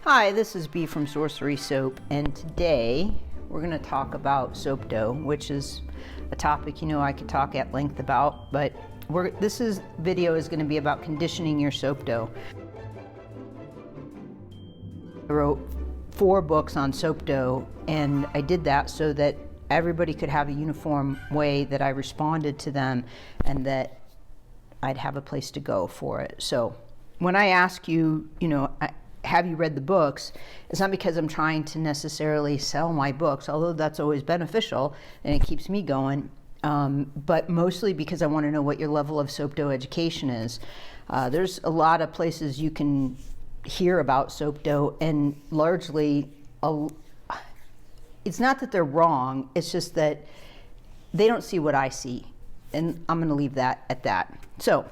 Hi, this is B from Sorcery Soap, and today we're going to talk about soap dough, which is a topic I could talk at length about, but this video is going to be about conditioning your soap dough. I wrote 4 books on soap dough, and I did that so that everybody could have a uniform way that I responded to them and that I'd have a place to go for it. So when I ask you, have you read the books, it's not because I'm trying to necessarily sell my books, although that's always beneficial and it keeps me going, but mostly because I want to know what your level of soap dough education is. There's a lot of places you can hear about soap dough, and largely it's not that they're wrong, it's just that they don't see what I see, and I'm going to leave that at that. So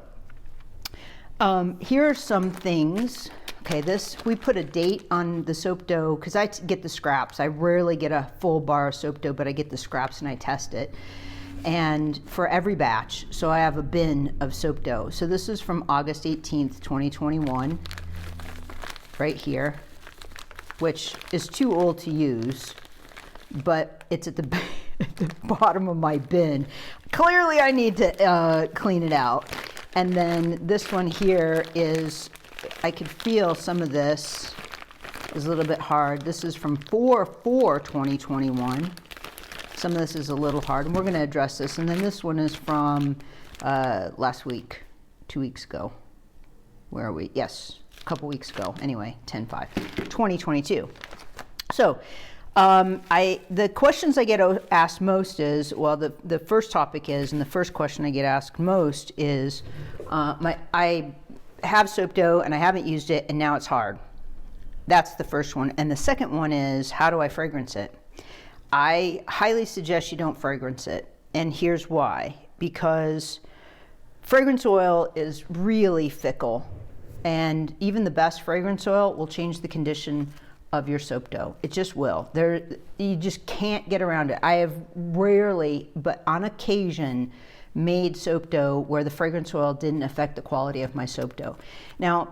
here are some things. Okay, we put a date on the soap dough because I get the scraps. I rarely get a full bar of soap dough, but I get the scraps and I test it. And for every batch, so I have a bin of soap dough. So this is from August 18th, 2021, right here, which is too old to use, but it's at the bottom of my bin. Clearly I need to clean it out. And then this one here is, I could feel some of this is a little bit hard. This is from 4/4/2021. Some of this is a little hard, and we're going to address this. And then this one is from last week, 2 weeks ago. Where are we? Yes, a couple weeks ago. Anyway, 10/5/2022. So the questions I get asked most is, well, the first topic is, and the first question I get asked most is, I have soap dough and I haven't used it and now it's hard. That's the first one. And the second one is, how do I fragrance it? I highly suggest you don't fragrance it. And here's why. Because fragrance oil is really fickle, and even the best fragrance oil will change the condition of your soap dough. It just will. You just can't get around it. I have rarely, but on occasion, made soap dough where the fragrance oil didn't affect the quality of my soap dough. Now,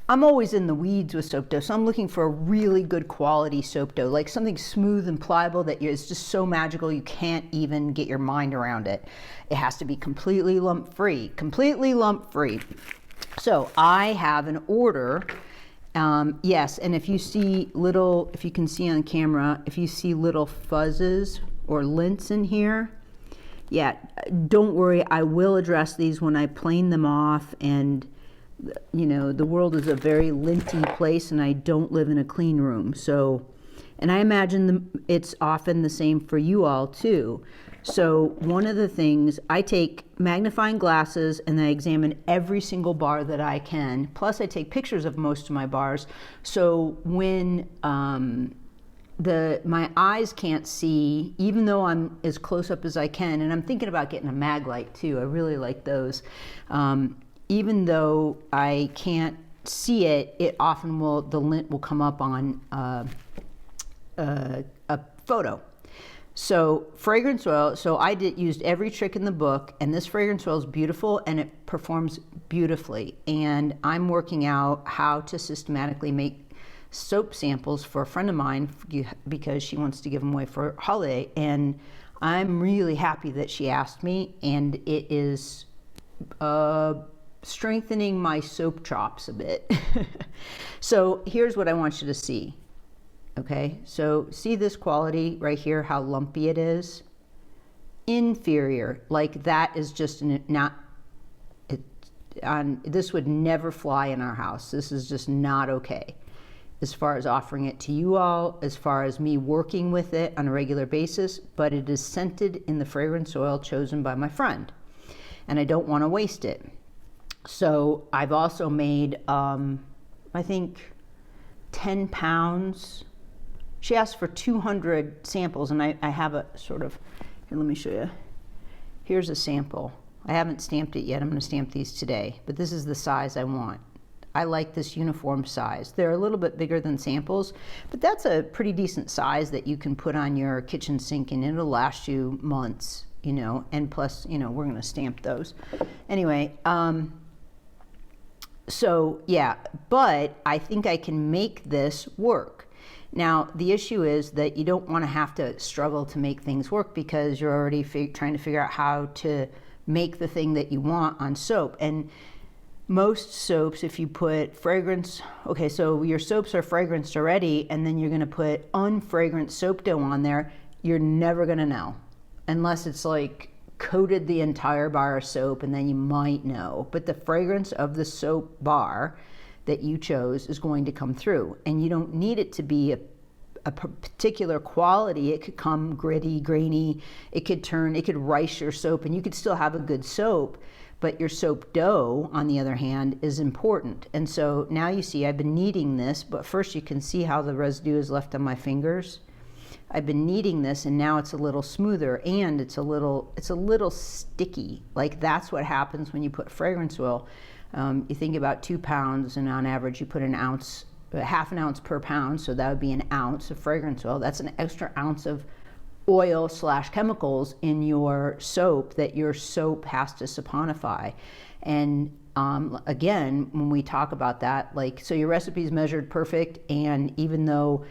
I'm always in the weeds with soap dough, so I'm looking for a really good quality soap dough, like something smooth and pliable that is just so magical you can't even get your mind around it. It has to be completely lump-free, So I have an order. Yes, and if you can see on camera, if you see little fuzzes or lints in here, yeah, don't worry, I will address these when I plane them off. And the world is a very linty place, and I don't live in a clean room. So, and I imagine it's often the same for you all too. So one of the things, I take magnifying glasses and I examine every single bar that I can. Plus I take pictures of most of my bars. So when my eyes can't see, even though I'm as close up as I can, and I'm thinking about getting a mag light too. I really like those. Even though I can't see it, the lint will come up on a photo. So fragrance oil, so I used every trick in the book, and this fragrance oil is beautiful and it performs beautifully. And I'm working out how to systematically make soap samples for a friend of mine because she wants to give them away for holiday. And I'm really happy that she asked me, and it is strengthening my soap chops a bit. So here's what I want you to see. Okay, so see this quality right here, how lumpy it is? Inferior. Like that is just this would never fly in our house. This is just not okay. As far as offering it to you all, as far as me working with it on a regular basis, but it is scented in the fragrance oil chosen by my friend, and I don't want to waste it. So I've also made, I think 10 pounds. She asked for 200 samples, and I have a sort of, here, let me show you. Here's a sample. I haven't stamped it yet. I'm going to stamp these today, but this is the size I want. I like this uniform size. They're a little bit bigger than samples, but that's a pretty decent size that you can put on your kitchen sink, and it'll last you months, and plus, we're going to stamp those. Anyway, So yeah, but I think I can make this work. Now, the issue is that you don't want to have to struggle to make things work because you're already trying to figure out how to make the thing that you want on soap. And most soaps, if you put fragrance, okay, so your soaps are fragranced already, and then you're going to put unfragrant soap dough on there, you're never going to know. Unless it's like coated the entire bar of soap, and then you might know. But the fragrance of the soap bar that you chose is going to come through, and you don't need it to be a particular quality. It could come gritty, grainy, it could rice your soap, and you could still have a good soap, but your soap dough, on the other hand, is important. And so now you see I've been kneading this, but first you can see how the residue is left on my fingers. I've been kneading this, and now it's a little smoother, and it's a little sticky. Like, that's what happens when you put fragrance oil. You think about 2 pounds, and on average you put an ounce, half an ounce per pound, so that would be an ounce of fragrance oil. That's an extra ounce of oil / chemicals in your soap that your soap has to saponify. And again, when we talk about that, like, so your recipe is measured perfect, and even though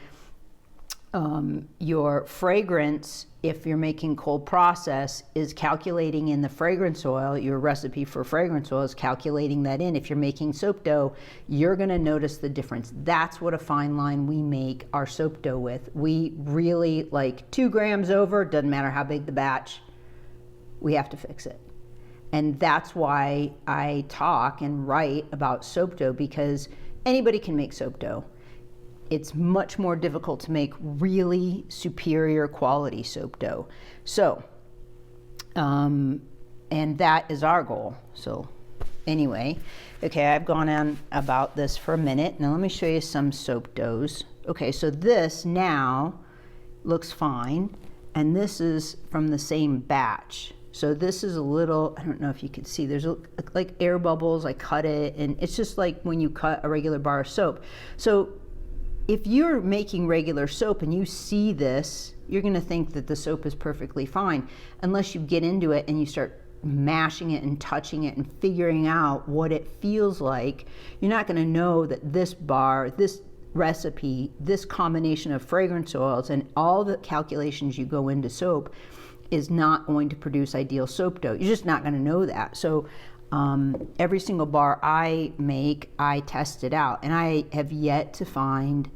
your fragrance, if you're making cold process, is calculating in the fragrance oil, your recipe for fragrance oil is calculating that in. If you're making soap dough, you're going to notice the difference. That's what a fine line we make our soap dough with. We really, like, 2 grams over, doesn't matter how big the batch, we have to fix it. And that's why I talk and write about soap dough, because anybody can make soap dough. It's much more difficult to make really superior quality soap dough. So, and that is our goal. So anyway, okay, I've gone on about this for a minute. Now let me show you some soap doughs. Okay, so this now looks fine, and this is from the same batch. So this is a little, I don't know if you can see, there's like air bubbles. I cut it, and it's just like when you cut a regular bar of soap. So if you're making regular soap and you see this, you're going to think that the soap is perfectly fine, unless you get into it and you start mashing it and touching it and figuring out what it feels like. You're not going to know that this bar, this recipe, this combination of fragrance oils and all the calculations you go into soap is not going to produce ideal soap dough. You're just not going to know that. So every single bar I make, I test it out, and I have yet to find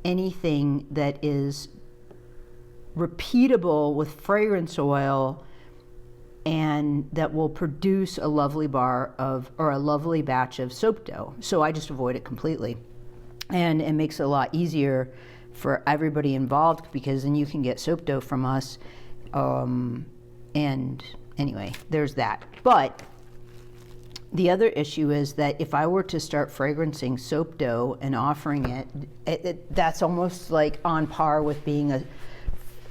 anything that is repeatable with fragrance oil and that will produce a lovely bar of, or a lovely batch of soap dough. So I just avoid it completely, and it makes it a lot easier for everybody involved, because then you can get soap dough from us. And anyway, there's that. But the other issue is that if I were to start fragrancing soap dough and offering it, that's almost like on par with being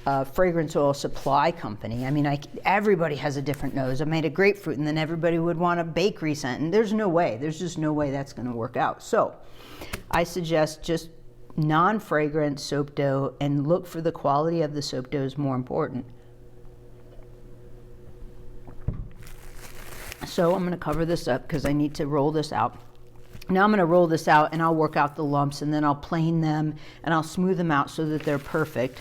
a fragrance oil supply company. I mean, everybody has a different nose. I made a grapefruit, and then everybody would want a bakery scent, and there's just no way that's going to work out. So I suggest just non-fragrant soap dough, and look for the quality of the soap dough is more important. So I'm going to cover this up because I need to roll this out. Now I'm going to roll this out, and I'll work out the lumps, and then I'll plane them, and I'll smooth them out so that they're perfect,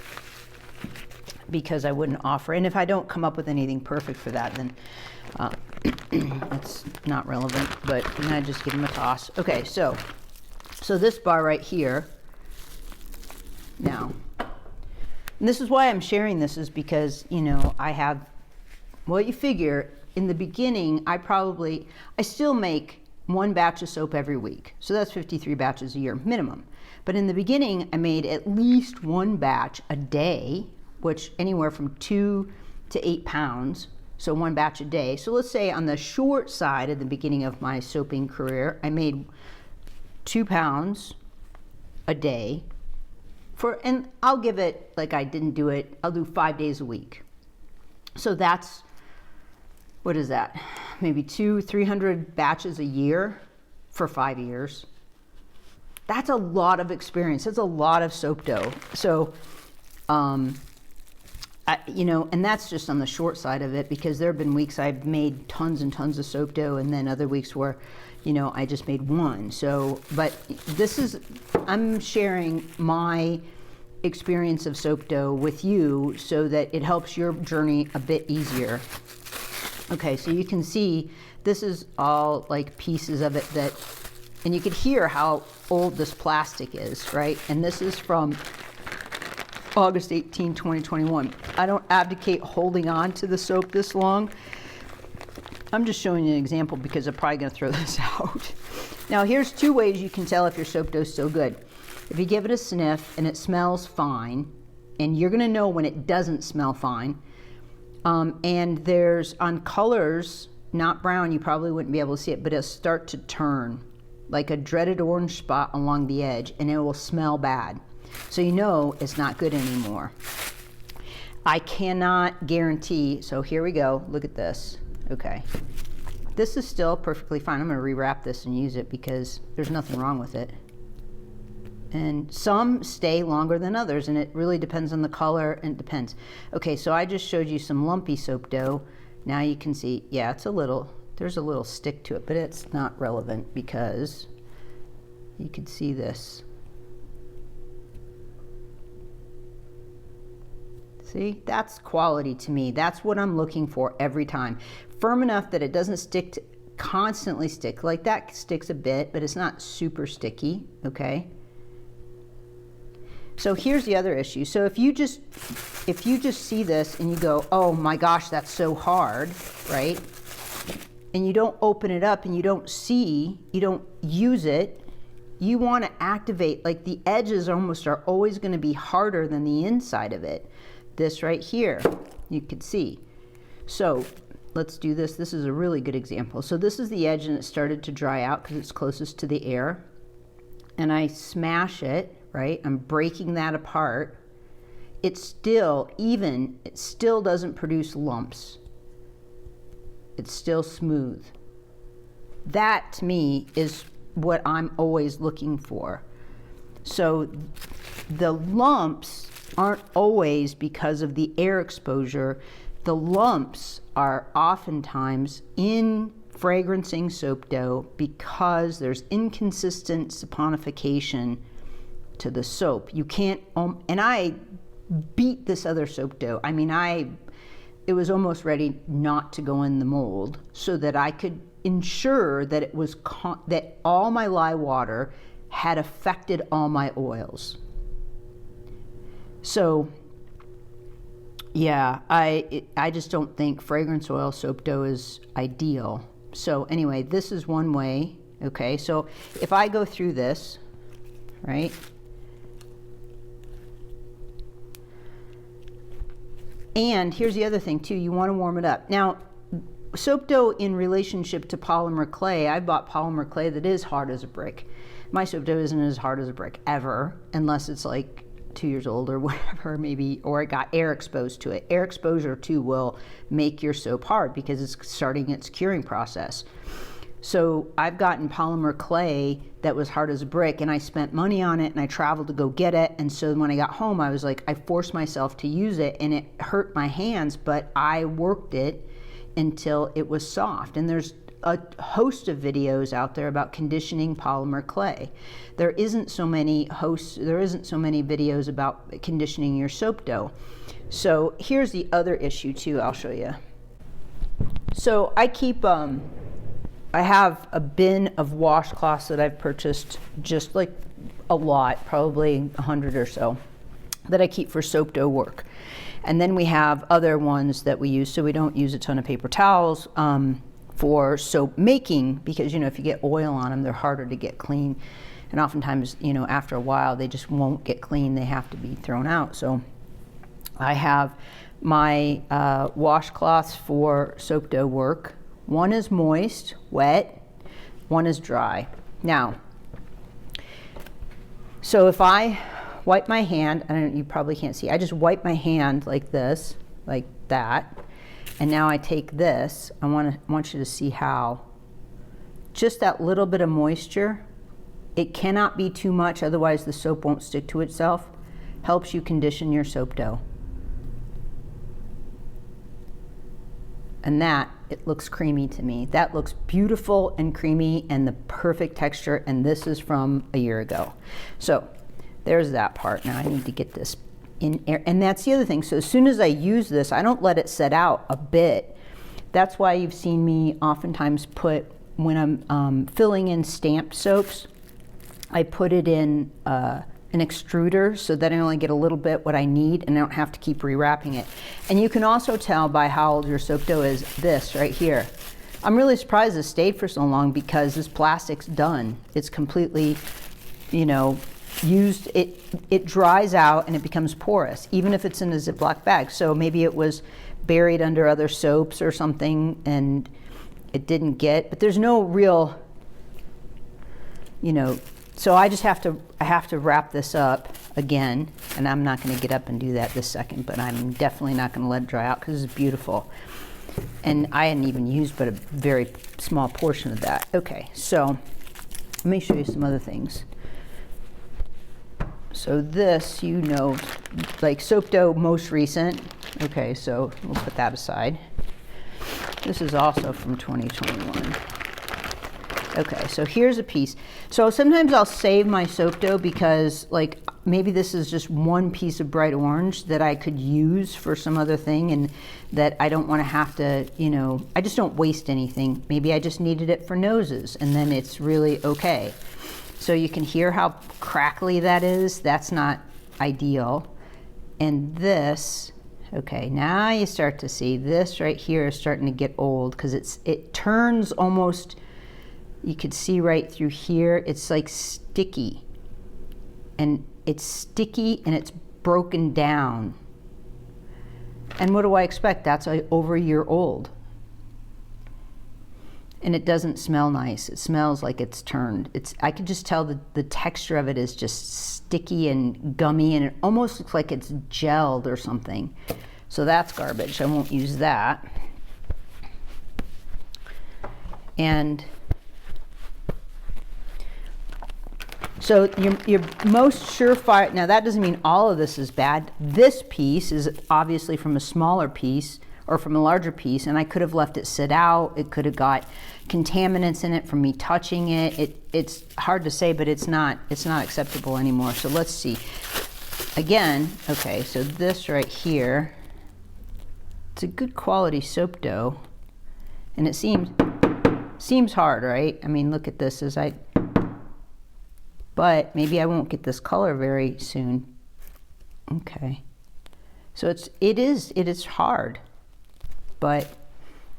because I wouldn't offer. And if I don't come up with anything perfect for that, then it's not relevant, but I'm going to just give them a toss. Okay, so this bar right here now, and this is why I'm sharing this, is because, you know, I have, well, you figure in the beginning, I still make 1 batch of soap every week. So that's 53 batches a year minimum. But in the beginning, I made at least 1 batch a day, which anywhere from 2 to 8 pounds. So 1 batch a day. So let's say on the short side at the beginning of my soaping career, I made 2 pounds a day and I'll give it, like, I didn't do it, I'll do 5 days a week. So that's, what is that? Maybe 200-300 batches a year for 5 years. That's a lot of experience. That's a lot of soap dough. So, you know, and that's just on the short side of it, because there have been weeks I've made tons and tons of soap dough, and then other weeks where, you know, I just made one. So, but this is, I'm sharing my experience of soap dough with you so that it helps your journey a bit easier. Okay, so you can see this is all like pieces of it that, and you could hear how old this plastic is, right? And this is from August 18, 2021. I don't advocate holding on to the soap this long. I'm just showing you an example because I'm probably going to throw this out. Now here's two ways you can tell if your soap dough is still good. If you give it a sniff and it smells fine, and you're going to know when it doesn't smell fine, and there's on colors, not brown, you probably wouldn't be able to see it, but it'll start to turn like a dreaded orange spot along the edge, and it will smell bad. So you know it's not good anymore. I cannot guarantee, so here we go, look at this. Okay, this is still perfectly fine. I'm going to rewrap this and use it because there's nothing wrong with it. And some stay longer than others, and it really depends on the color, and it depends. Okay, so I just showed you some lumpy soap dough. Now you can see, yeah, it's a little, there's a little stick to it, but it's not relevant because you can see this. See, that's quality to me. That's what I'm looking for every time. Firm enough that it doesn't stick to, constantly stick. Like that sticks a bit, but it's not super sticky, okay? So here's the other issue. So if you just see this and you go, oh my gosh, that's so hard, right? And you don't open it up and you don't see, you don't use it, you want to activate, like the edges almost are always going to be harder than the inside of it. This right here, you could see. So let's do this. This is a really good example. So this is the edge and it started to dry out because it's closest to the air. And I smash it, right? I'm breaking that apart. It's still even, it still doesn't produce lumps. It's still smooth. That to me is what I'm always looking for. So the lumps aren't always because of the air exposure. The lumps are oftentimes in fragrancing soap dough because there's inconsistent saponification to the soap. You can't, and I beat this other soap dough. I mean, it was almost ready not to go in the mold so that I could ensure that it was, that all my lye water had affected all my oils. So yeah, I just don't think fragrance oil soap dough is ideal. So anyway, this is one way, okay? So if I go through this, right? And here's the other thing too, you want to warm it up. Now, soap dough in relationship to polymer clay, I bought polymer clay that is hard as a brick. My soap dough isn't as hard as a brick ever, unless it's like 2 years old or whatever, maybe, or it got air exposed to it. Air exposure too will make your soap hard because it's starting its curing process. So I've gotten polymer clay that was hard as a brick, and I spent money on it and I traveled to go get it. And so when I got home, I was like, I forced myself to use it and it hurt my hands, but I worked it until it was soft. And there's a host of videos out there about conditioning polymer clay. There isn't so many videos about conditioning your soap dough. So here's the other issue too, I'll show you. So I keep, I have a bin of washcloths that I've purchased, just like a lot, probably 100 or so, that I keep for soap dough work. And then we have other ones that we use, so we don't use a ton of paper towels for soap making, because, you know, if you get oil on them, they're harder to get clean. And oftentimes, you know, after a while, they just won't get clean. They have to be thrown out. So I have my washcloths for soap dough work. One is moist, wet, one is dry. Now, so if I wipe my hand, you probably can't see, I just wipe my hand like this, like that. And now I take this, I want you to see how, just that little bit of moisture, it cannot be too much, otherwise the soap won't stick to itself, helps you condition your soap dough. And that it looks creamy to me. That looks beautiful and creamy and the perfect texture, and this is from a year ago. So there's that part. Now I need to get this in air, and that's the other thing. So as soon as I use this, I don't let it set out a bit. That's why you've seen me oftentimes put, when I'm filling in stamped soaps, I put it in an extruder so that I only get a little bit what I need and I don't have to keep rewrapping it. And you can also tell by how old your soap dough is, this right here. I'm really surprised this stayed for so long because this plastic's done. It's completely, you know, used. It dries out and it becomes porous, even if it's in a Ziploc bag. So maybe it was buried under other soaps or something and it didn't get, but there's no real, you know, so I just have to wrap this up again, and I'm not going to get up and do that this second, but I'm definitely not going to let it dry out because it's beautiful. And I hadn't even used but a very small portion of that. Okay, so let me show you some other things. So this, you know, like soap dough most recent. Okay, so we'll put that aside. This is also from 2021. Okay, so here's a piece. So sometimes I'll save my soap dough because, like, maybe this is just one piece of bright orange that I could use for some other thing and that I don't want to have to, you know, I just don't waste anything. Maybe I just needed it for noses and then it's really okay. So you can hear how crackly that is. That's not ideal. And this, okay, now you start to see this right here is starting to get old because it turns almost, you could see right through here, it's like sticky. And it's sticky and it's broken down. And what do I expect? That's over a year old. And it doesn't smell nice. It smells like it's turned. I could just tell the texture of it is just sticky and gummy and it almost looks like it's gelled or something. So that's garbage. I won't use that. And so your most surefire, now that doesn't mean all of this is bad. This piece is obviously from a smaller piece or from a larger piece, and I could have left it sit out. It could have got contaminants in it from me touching it. It's hard to say, but it's not acceptable anymore. So let's see. Again, okay, so this right here, it's a good quality soap dough, and it seems hard, right? I mean, look at this but maybe I won't get this color very soon. Okay. So it is hard, but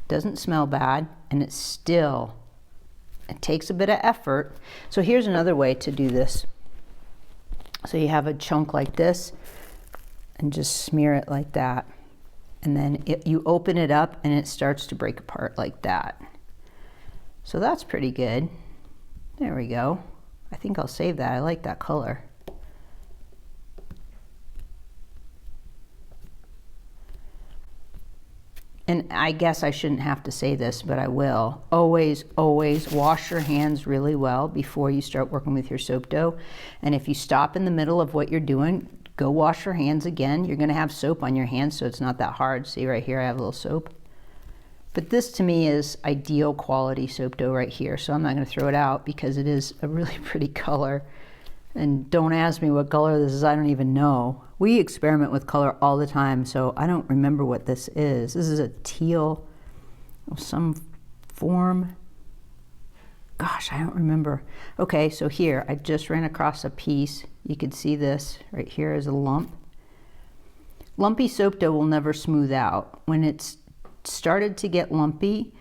doesn't smell bad, and it takes a bit of effort. So here's another way to do this. So you have a chunk like this and just smear it like that. And then you open it up and it starts to break apart like that. So that's pretty good. There we go. I think I'll save that. I like that color. And I guess I shouldn't have to say this, but I will. Always, always wash your hands really well before you start working with your soap dough. And if you stop in the middle of what you're doing, go wash your hands again. You're going to have soap on your hands, so it's not that hard. See right here, I have a little soap. But this to me is ideal quality soap dough right here. So I'm not going to throw it out because it is a really pretty color. And don't ask me what color this is. I don't even know. We experiment with color all the time, so I don't remember what this is. This is a teal of some form. Gosh, I don't remember. Okay, so here, I just ran across a piece. You can see this right here is a lump. Lumpy soap dough will never smooth out. When it's started to get lumpy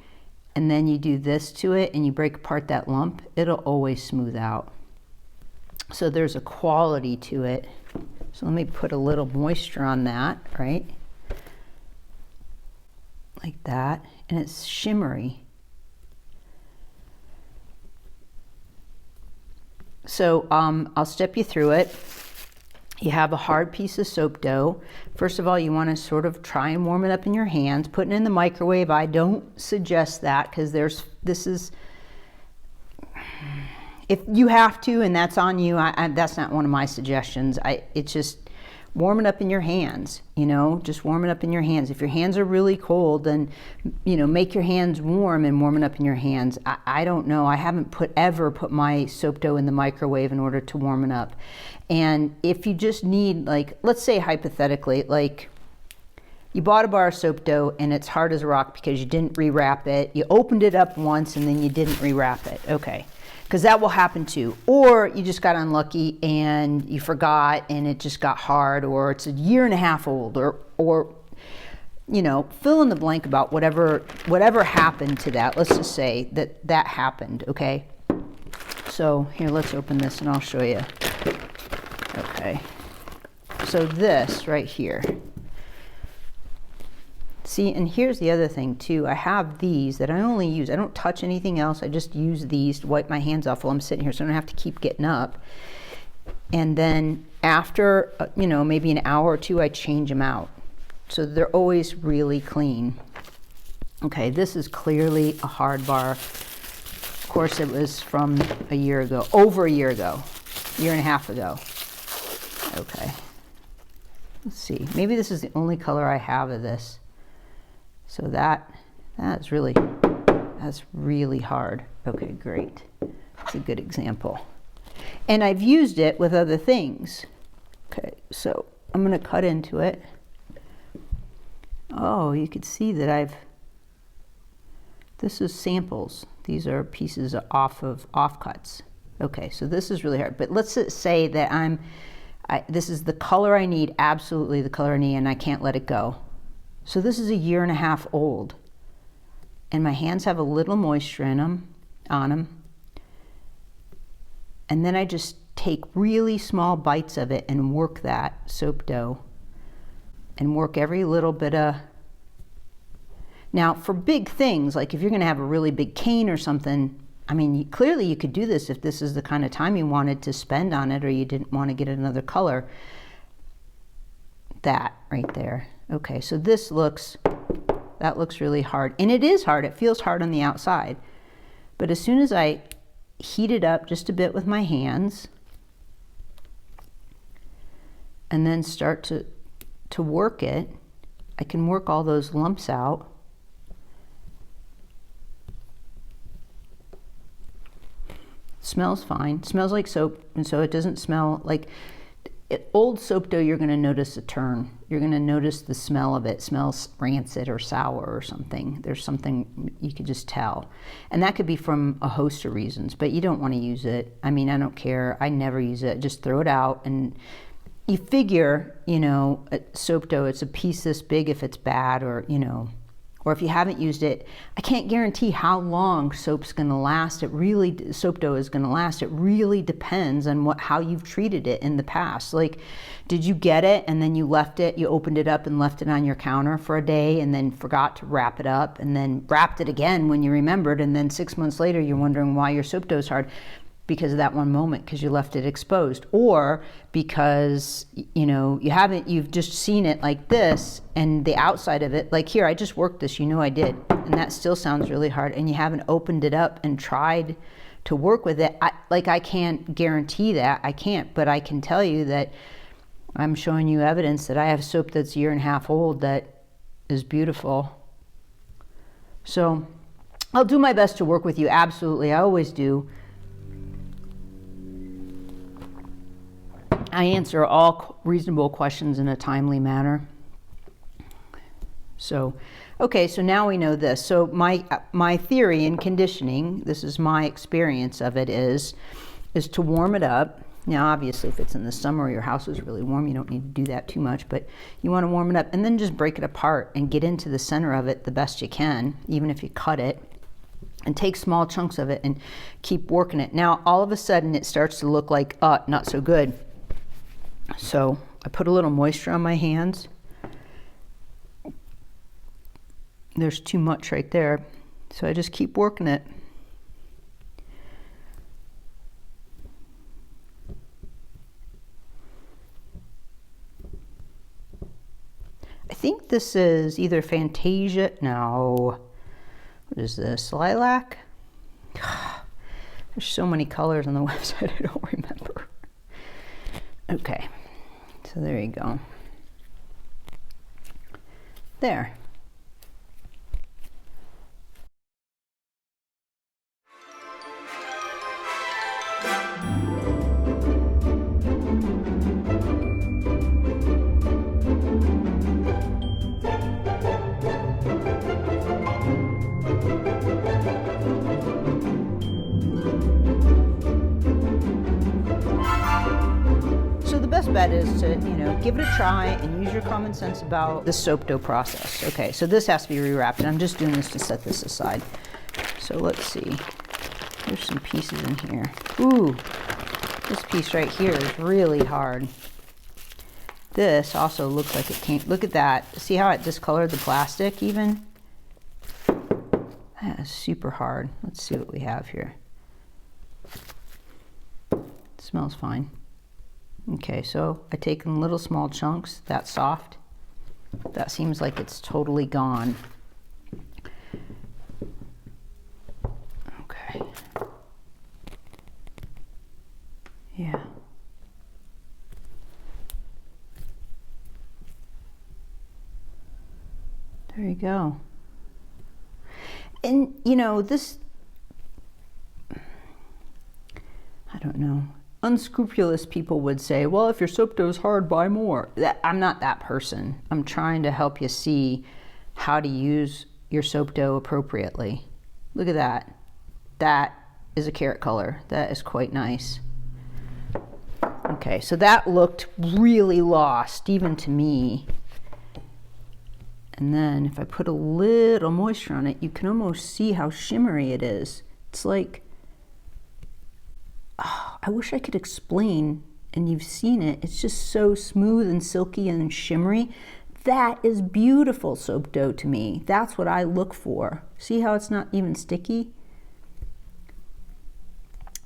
and then you do this to it and you break apart that lump, it'll always smooth out. So there's a quality to it. So let me put a little moisture on that, right? Like that, and it's shimmery. So I'll step you through it. You have a hard piece of soap dough. First of all, you want to sort of try and warm it up in your hands. Putting it in the microwave, I don't suggest that because if you have to and that's on you, that's not one of my suggestions. It's just warm it up in your hands, you know, just warm it up in your hands. If your hands are really cold, then, you know, make your hands warm and warm it up in your hands. I don't know. I haven't ever put my soap dough in the microwave in order to warm it up. And if you just need, like, let's say hypothetically, like, you bought a bar of soap dough and it's hard as a rock because you didn't rewrap it. You opened it up once and then you didn't rewrap it. Okay. Because that will happen too. Or you just got unlucky and you forgot and it just got hard, or it's a year and a half old, or you know, fill in the blank about whatever happened to that. Let's just say that happened, okay? So here, let's open this and I'll show you. Okay. So this right here. See, and here's the other thing too. I have these that I only use. I don't touch anything else. I just use these to wipe my hands off while I'm sitting here, so I don't have to keep getting up. And then after, you know, maybe an hour or two, I change them out. So they're always really clean. Okay, this is clearly a hard bar. Of course, it was from a year ago, over a year ago, year and a half ago. Okay, let's see. Maybe this is the only color I have of this. So that's really hard. Okay, great. That's a good example. And I've used it with other things. Okay, so I'm going to cut into it. Oh, you could see that this is samples. These are pieces of offcuts. Okay, so this is really hard. But let's say that this is the color I need, absolutely the color I need, and I can't let it go. So this is a year and a half old, and my hands have a little moisture on them. And then I just take really small bites of it and work that soap dough and work every little bit of. Now for big things, like if you're gonna have a really big cane or something, I mean, clearly you could do this if this is the kind of time you wanted to spend on it, or you didn't want to get another color. That right there. Okay, so that looks really hard. And it is hard. It feels hard on the outside. But as soon as I heat it up just a bit with my hands and then start to work it, I can work all those lumps out. Smells fine. Smells like soap, and so it doesn't smell like old soap dough. You're going to notice a turn. You're going to notice the smell of it. It smells rancid or sour or something. There's something you could just tell. And that could be from a host of reasons, but you don't want to use it. I mean, I don't care. I never use it. Just throw it out. And you figure, you know, soap dough, it's a piece this big if it's bad, or, you know, or if you haven't used it. I can't guarantee how long soap's going to last. Soap dough is going to last. It really depends on how you've treated it in the past. Like, did you get it and then you left it, you opened it up and left it on your counter for a day and then forgot to wrap it up and then wrapped it again when you remembered, and then 6 months later you're wondering why your soap dough is hard? Because of that one moment, because you left it exposed, or because, you know, you've just seen it like this, and the outside of it, like here, I just worked this, you know I did, and that still sounds really hard, and you haven't opened it up and tried to work with it. I can't guarantee that, I can't, but I can tell you that I'm showing you evidence that I have soap that's a year and a half old that is beautiful. So I'll do my best to work with you, absolutely, I always do. I answer all reasonable questions in a timely manner. So, okay, so now we know this. So my theory in conditioning, this is my experience of it, is to warm it up. Now, obviously, if it's in the summer or your house is really warm, you don't need to do that too much, but you want to warm it up and then just break it apart and get into the center of it the best you can, even if you cut it, and take small chunks of it and keep working it. Now, all of a sudden, it starts to look like, not so good. So I put a little moisture on my hands. There's too much right there. So I just keep working it. I think this is either Fantasia. No. What is this? Lilac? There's so many colors on the website I don't remember. Okay, so So there you go. There. So the best bet is to, give it a try and use your common sense about the soap dough process. Okay, so this has to be rewrapped, and I'm just doing this to set this aside. So let's see. There's some pieces in here. Ooh, this piece right here is really hard. This also looks like it came, look at that. See how it discolored the plastic even? That is super hard. Let's see what we have here. It smells fine. Okay, so I take in little small chunks, that's soft. That seems like it's totally gone. Okay. Yeah. There you go. And this, I don't know. Unscrupulous people would say, well, if your soap dough is hard, buy more. I'm not that person. I'm trying to help you see how to use your soap dough appropriately. Look at that. That is a carrot color. That is quite nice. Okay, so that looked really lost, even to me. And then if I put a little moisture on it, you can almost see how shimmery it is. It's like, oh, I wish I could explain, and you've seen it. It's just so smooth and silky and shimmery. That is beautiful soap dough to me. That's what I look for. See how it's not even sticky?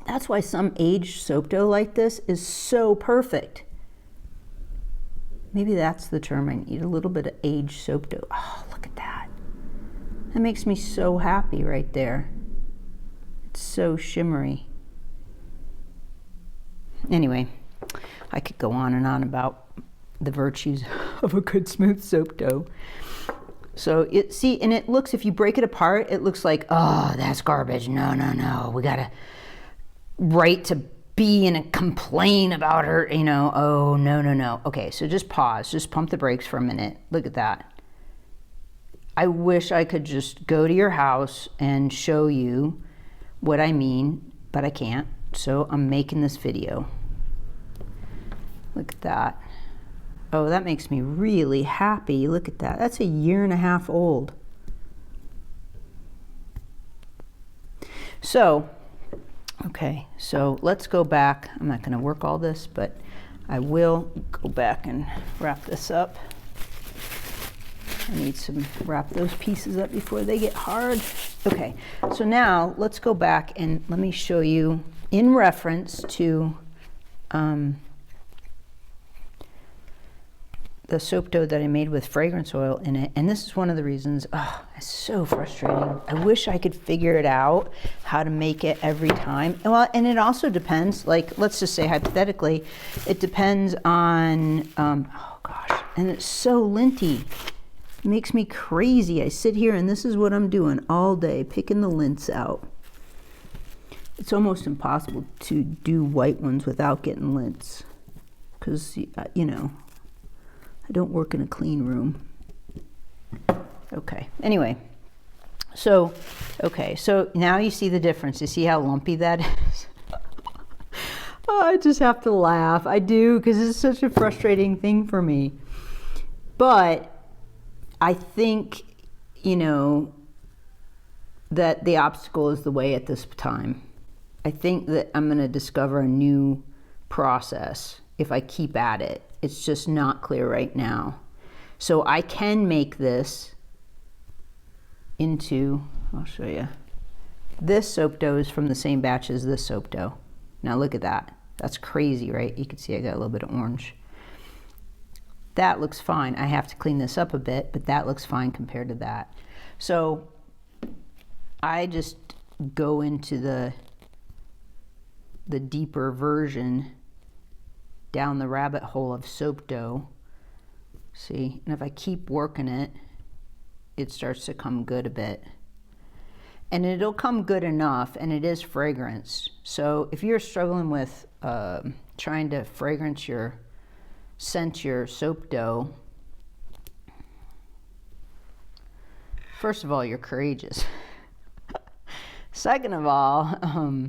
That's why some aged soap dough like this is so perfect. Maybe that's the term I need, a little bit of aged soap dough. Oh, look at that. That makes me so happy right there. It's so shimmery. Anyway, I could go on and on about the virtues of a good smooth soap dough. So and it looks, if you break it apart, it looks like, oh, that's garbage. No, no, no. We gotta write to be and complain about her, oh, no, no, no. Okay, so just pause, just pump the brakes for a minute. Look at that. I wish I could just go to your house and show you what I mean, but I can't. So I'm making this video. Look at that. Oh, that makes me really happy. Look at that. That's 1.5 years old. So, okay, so let's go back. I'm not going to work all this, but I will go back and wrap this up. I need to wrap those pieces up before they get hard. Okay, so now let's go back and let me show you in reference to the soap dough that I made with fragrance oil in it. And this is one of the reasons, oh, it's so frustrating. I wish I could figure it out, how to make it every time. Well, and it also depends, like, let's just say hypothetically, it depends on, oh gosh, and it's so linty. It makes me crazy. I sit here and this is what I'm doing all day, picking the lints out. It's almost impossible to do white ones without getting lints because, I don't work in a clean room. Okay, anyway, so, okay, so now you see the difference. You see how lumpy that is? Oh, I just have to laugh. I do, because it's such a frustrating thing for me. But I think, that the obstacle is the way at this time. I think that I'm going to discover a new process if I keep at it. It's just not clear right now. So I can make this into, I'll show you. This soap dough is from the same batch as this soap dough. Now look at that. That's crazy, right? You can see I got a little bit of orange. That looks fine. I have to clean this up a bit, but that looks fine compared to that. So I just go into the deeper version down the rabbit hole of soap dough. See, and if I keep working it, it starts to come good a bit. And it'll come good enough, and it is fragrance. So if you're struggling with trying to scent your soap dough, first of all, you're courageous. Second of all,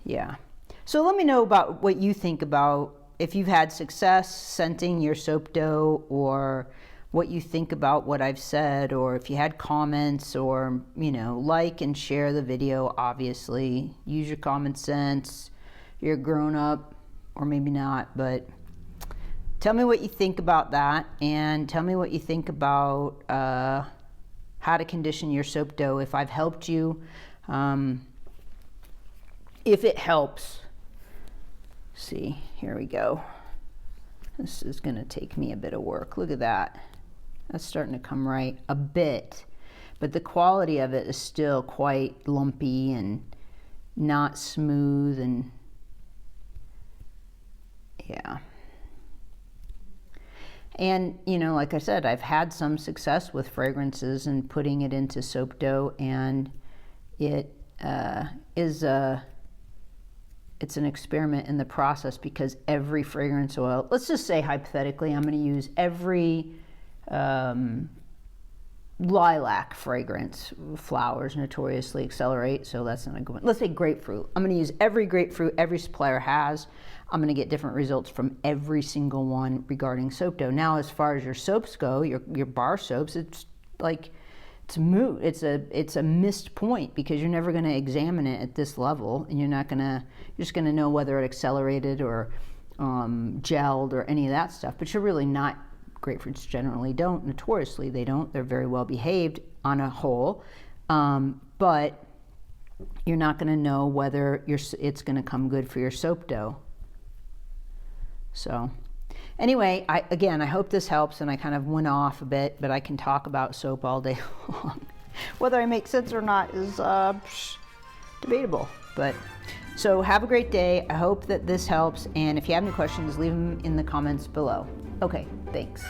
yeah. So let me know about what you think about if you've had success scenting your soap dough, or what you think about what I've said, or if you had comments, or, you know, like and share the video, obviously. Use your common sense. You're a grown up, or maybe not, but tell me what you think about that, and tell me what you think about how to condition your soap dough, if I've helped you. If it helps, see, here we go. This is gonna take me a bit of work. Look at that. That's starting to come right a bit, but the quality of it is still quite lumpy and not smooth, and yeah. And, you know, like I said, I've had some success with fragrances and putting it into soap dough, and it it's an experiment in the process, because every fragrance oil, let's just say hypothetically, I'm going to use every lilac fragrance. Flowers notoriously accelerate, so that's not a good one. Let's say grapefruit. I'm going to use every grapefruit every supplier has. I'm going to get different results from every single one regarding soap dough. Now, as far as your soaps go, your bar soaps, it's like, it's moot. It's a missed point, because you're never going to examine it at this level, and you're just going to know whether it accelerated or gelled or any of that stuff. But you're really not. Grapefruits generally don't. Notoriously, they don't. They're very well behaved on a whole, but you're not going to know whether it's going to come good for your soap dough. So anyway, again, I hope this helps, and I kind of went off a bit, but I can talk about soap all day long. Whether I make sense or not is debatable. But so have a great day. I hope that this helps, and if you have any questions, leave them in the comments below. Okay, thanks.